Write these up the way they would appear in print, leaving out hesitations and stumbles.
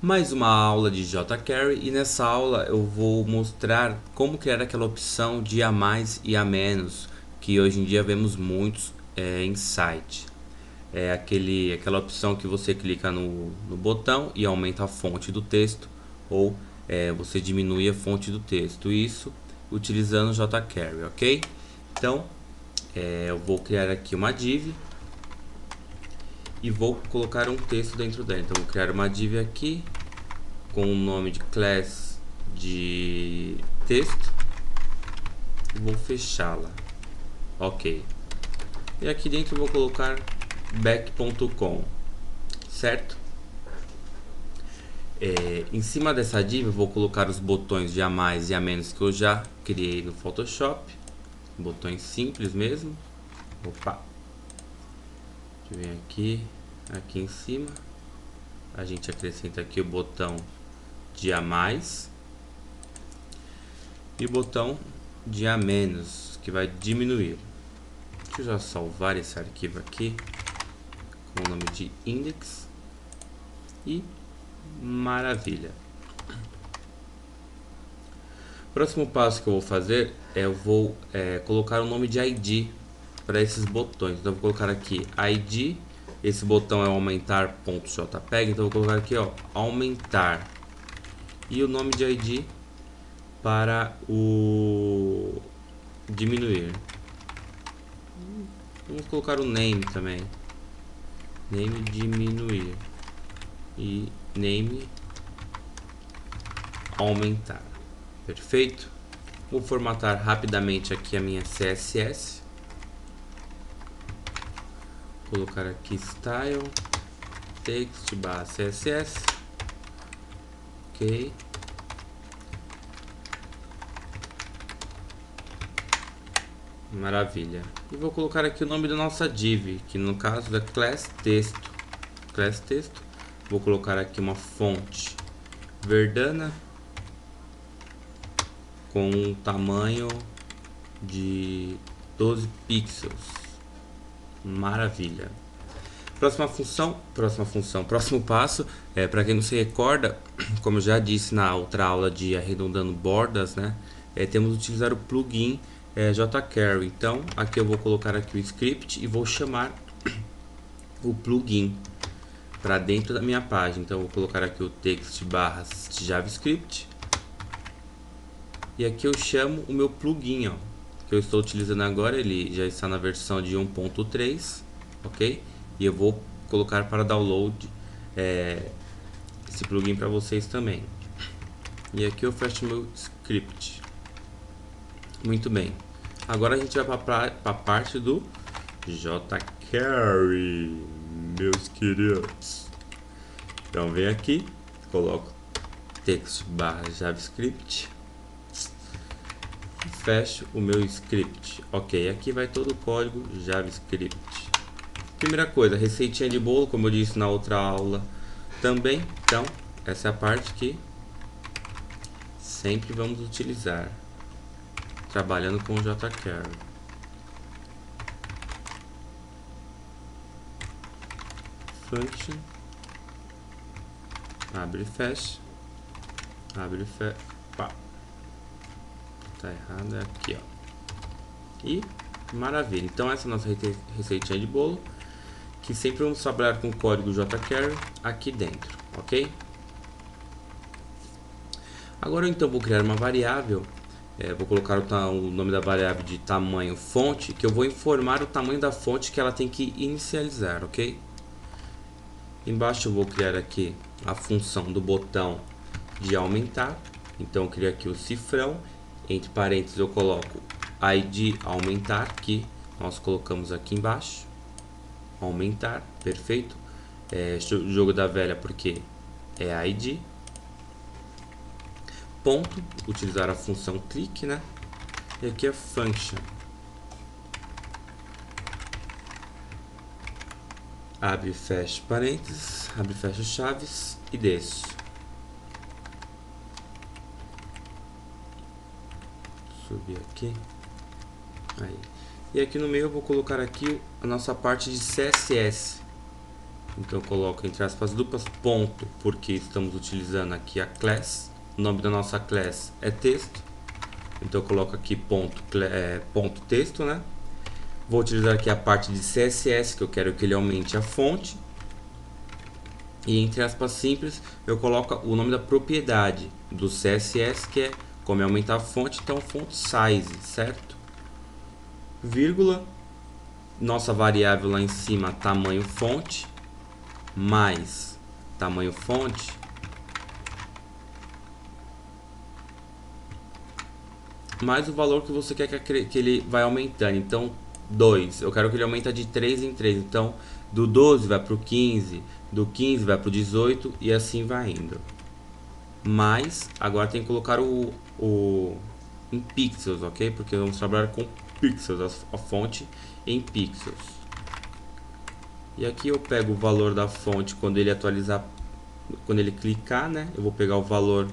Mais uma aula de jQuery e nessa aula eu vou mostrar como criar aquela opção de a mais e a menos que hoje em dia vemos muitos em site. É aquela opção que você clica no botão e aumenta a fonte do texto ou você diminui a fonte do texto, isso utilizando jQuery, ok? Então eu vou criar aqui uma div e vou colocar um texto dentro dela. Então vou criar uma div aqui com o nome de class de texto e vou fechá-la. Ok. E aqui dentro eu vou colocar back.com, certo? Em cima dessa div eu vou colocar os botões de a mais e a menos que eu já criei no Photoshop. Botões simples mesmo. Opa! Deixa eu vir aqui em cima. A gente acrescenta aqui o botão de a mais e o botão de a menos, que vai diminuir. Deixa eu já salvar esse arquivo aqui com o nome de index e maravilha. Próximo passo que eu vou fazer é eu vou colocar o nome de ID para esses botões. Então eu vou colocar aqui ID, esse botão é aumentar.jpg, então eu vou colocar aqui aumentar e o nome de ID para o diminuir. Vamos colocar o name também, name diminuir e name aumentar. Perfeito? Vou formatar rapidamente aqui a minha CSS. Colocar aqui style text barra CSS. Ok. Maravilha. E vou colocar aqui o nome da nossa div, que no caso é class texto. Class texto. Vou colocar aqui uma fonte Verdana com um tamanho de 12 pixels. Maravilha. Próximo passo, para quem não se recorda, como eu já disse na outra aula de arredondando bordas, né, temos que utilizar o plugin jQuery. Então, aqui eu vou colocar aqui o script e vou chamar o plugin para dentro da minha página. Então, eu vou colocar aqui o text barra JavaScript e aqui eu chamo o meu plugin, que eu estou utilizando agora. Ele já está na versão de 1.3, ok? E eu vou colocar para download esse plugin para vocês também. E aqui eu fecho meu script. Muito bem. Agora a gente vai para a parte do jQuery, meus queridos. Então vem aqui, coloco text barra JavaScript, fecho o meu script. Ok, aqui vai todo o código JavaScript. Primeira coisa, receitinha de bolo, como eu disse na outra aula também. Então, essa é a parte que sempre vamos utilizar trabalhando com o jQuery. Function, abre e fecha, abre e fecha. Tá errado, é aqui, E maravilha. Então essa é a nossa receitinha de bolo, que sempre vamos trabalhar com o código jQuery aqui dentro, ok? Agora então vou criar uma variável, vou colocar o nome da variável de tamanho fonte, que eu vou informar o tamanho da fonte que ela tem que inicializar, ok? Embaixo eu vou criar aqui a função do botão de aumentar, então eu crio aqui o cifrão, entre parênteses eu coloco ID aumentar, que nós colocamos aqui embaixo, aumentar, perfeito. Jogo da velha porque é ID. Ponto, utilizar a função click, né? E aqui é function. Abre e fecha parênteses, abre e fecha chaves e desço. Subir aqui. Aí. E aqui no meio eu vou colocar aqui a nossa parte de CSS. Então eu coloco entre aspas duplas ponto, porque estamos utilizando aqui a class. O nome da nossa class é texto. Então eu coloco aqui ponto texto, né? Vou utilizar aqui a parte de CSS, que eu quero que ele aumente a fonte. E entre aspas simples, eu coloco o nome da propriedade do CSS, que é como aumentar a fonte, então font size, certo? Vírgula, nossa variável lá em cima, tamanho fonte, mais tamanho fonte, mais o valor que você quer que ele vai aumentando. Então, 2, eu quero que ele aumente de 3 em 3. Então, do 12 vai para o 15, do 15 vai para o 18 e assim vai indo. Mas, agora tem que colocar em pixels, ok? Porque vamos trabalhar com pixels, a fonte em pixels. E aqui eu pego o valor da fonte quando ele atualizar, quando ele clicar, né? Eu vou pegar o valor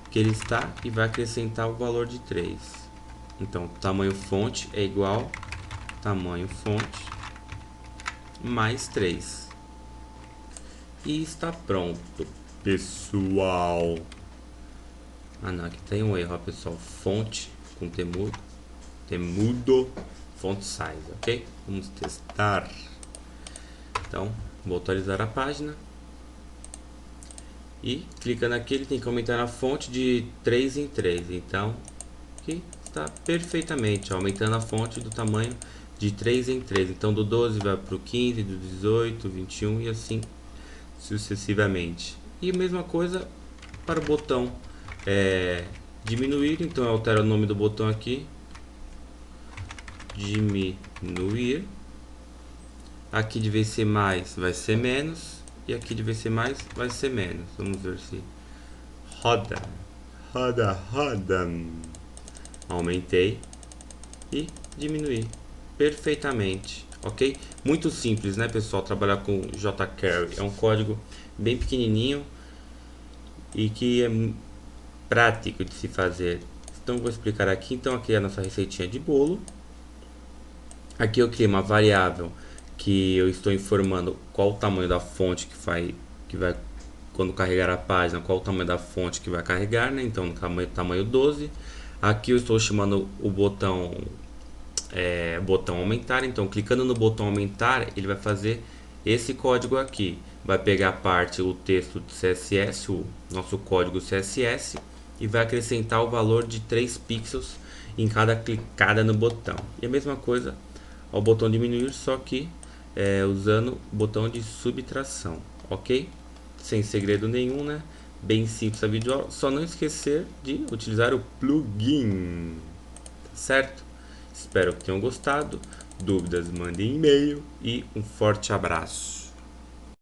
que ele está e vai acrescentar o valor de 3. Então, tamanho fonte é igual tamanho fonte mais 3. E está pronto, pessoal. Ah não, aqui tem um erro, pessoal. Fonte com temudo, font size, ok? Vamos testar. Então, vou atualizar a página. E clicando aqui, ele tem que aumentar na fonte de 3 em 3. Então, aqui está perfeitamente, aumentando a fonte do tamanho de 3 em 3. Então, do 12 vai para o 15, do 18, 21 e assim sucessivamente. E a mesma coisa para o botão diminuir. Então, eu altero o nome do botão aqui. Diminuir. Aqui de vez ser mais vai ser menos. E aqui de vez ser mais vai ser menos. Vamos ver se roda. Roda. Aumentei e diminuí perfeitamente, ok? Muito simples, né, pessoal? Trabalhar com jQuery é um código bem pequenininho e que é prático de se fazer. Então vou explicar aqui. Então aqui é a nossa receitinha de bolo. Aqui eu criei uma variável que eu estou informando qual o tamanho da fonte que vai quando carregar a página, qual o tamanho da fonte que vai carregar, né? Então tamanho 12. Aqui eu estou chamando o botão aumentar. Então clicando no botão aumentar, ele vai fazer esse código aqui. Vai pegar a parte, o texto do CSS, o nosso código CSS, e vai acrescentar o valor de 3 pixels em cada clicada no botão. E a mesma coisa ao botão diminuir, só que usando o botão de subtração, ok? Sem segredo nenhum, né? Bem simples a vídeo, só não esquecer de utilizar o plugin, certo? Espero que tenham gostado. Dúvidas, mandem e-mail e um forte abraço.